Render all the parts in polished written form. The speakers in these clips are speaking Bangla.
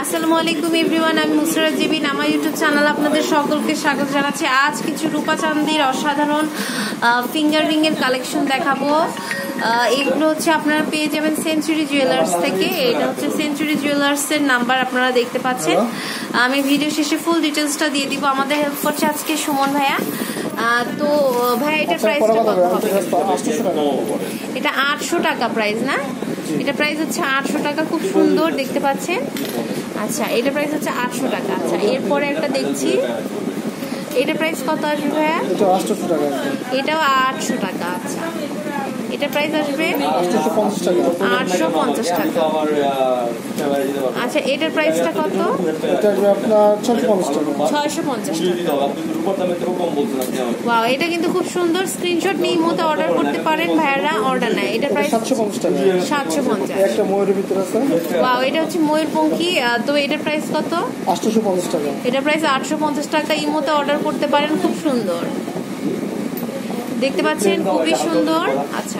আসসালামু আলাইকুম এভরিওয়ান, আমি মুসরাত জিবিন। আমার ইউটিউব চ্যানেল আপনাদের সকলকে স্বাগত জানাচ্ছি। আজ কিছু রূপা চাঁদির অসাধারণ ফিঙ্গার রিং এর কালেকশন দেখাবো। এগুলো হচ্ছে আপনারা পেয়ে যাবেন সেঞ্চুরি জুয়েলার্স থেকে। এটা হচ্ছে সেঞ্চুরি জুয়েলার্স এর নাম্বার আপনারা দেখতে পাচ্ছেন। আমি ভিডিও শেষে ফুল ডিটেলসটা দিয়ে দিব। আমাদের হেল্প করছে আজকে সুমন ভাইয়া। তো ভাইয়া এটার প্রাইসটা কত হবে? এটা 800 টাকা প্রাইস না? এটা প্রাইস হচ্ছে 800 টাকা, খুব সুন্দর দেখতে পাচ্ছেন। আচ্ছা, এটা প্রাইস হচ্ছে 800 টাকা। আচ্ছা, এরপরে একটা দেখছি, এটা প্রাইস কত আসবে ভাইয়া? এটা 800 টাকা। এটাও 800 টাকা। আচ্ছা, এটা প্রাইস আসবে 850 টাকা। 850 টাকা। আচ্ছা, এটার প্রাইসটা কত? এটা আসবে আপনার 650 টাকা। 650 টাকা। ওয়াও, এটা কিন্তু খুব সুন্দর। স্ক্রিনশট নিয়ে মতো অর্ডার করতে পারেন, ভাইয়ারা অর্ডার নেয়। এটা প্রাইস 750 টাকা। 750। একটা ময়ূরের ভিতর আছে। ওয়াও, এটা হচ্ছে ময়ূরপঙ্খী। তো এটার প্রাইস কত? 850 টাকা। এটা প্রাইস 850 টাকা। ইমোতে অর্ডার করতে পারেন, খুব সুন্দর দেখতে পাচ্ছেন, খুবই সুন্দর। আচ্ছা,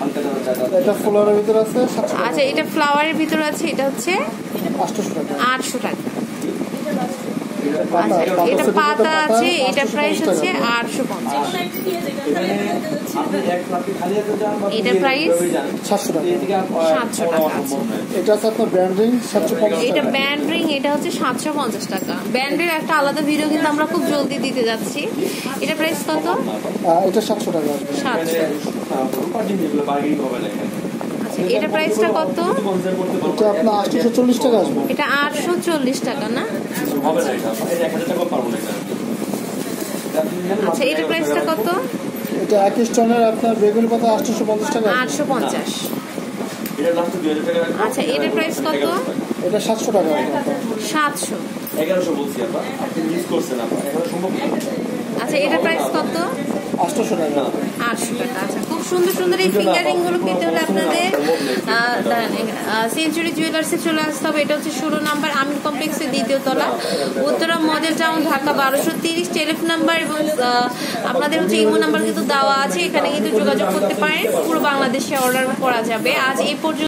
এটা ফ্লাওয়ারের ভিতর আছে 700 টাকা। আচ্ছা, এটা ফ্লাওয়ারের ভিতর আছে, এটা হচ্ছে 800 টাকা। 800 টাকা। আচ্ছা, এটা পাতা আছে, এটা প্রাইস হচ্ছে 850। এটা প্রাইস 700 টাকা। 700 টাকা। আছে এটা আছে আপনার ব্র্যান্ড রিং 750 এটা টাকা। ব্যান্ড রিং, এটা হচ্ছে 750 টাকা। ব্যান্ডের একটা আলাদা ভিডিও কিন্তু আমরা খুব জলদি দিতে যাচ্ছি। এটা প্রাইস কত? এটা 700 টাকা। 700। আচ্ছা, এটা প্রাইসটা কত? এটা আপনার 840 টাকা আসবে। এটা 840 টাকা না? আচ্ছা, এটা প্রাইসটা কত? এটা 21 টনের আপনার বেগুনি পাতা 850 টাকা। 850। আচ্ছা, এটার প্রাইস কত? এটা 700 টাকা। 700। 1100 বলছি আপনি মিস করছেন 1100 সম্ভব না। আচ্ছা, এটার প্রাইস কত? 800 টাকা। 800 টাকা। আচ্ছা, খুব সুন্দর সুন্দর এই ফিঙ্গারিং গুলো পেতে হলে আপনাদের সেঞ্চুরি জুয়েলার্সে চলে আসতে হবে। এটা হচ্ছে 16 নাম্বার আমির কমপ্লেক্সের 2য় তলা, Uttara model town, Dhaka 1230। Telephone number এবং আপনাদের হচ্ছে ইমো নাম্বার কিন্তু দেওয়া আছে, এখানে কিন্তু যোগাযোগ করতে পারেন। পুরো বাংলাদেশে অর্ডার করা যাবে। আজ এই পর্যন্ত।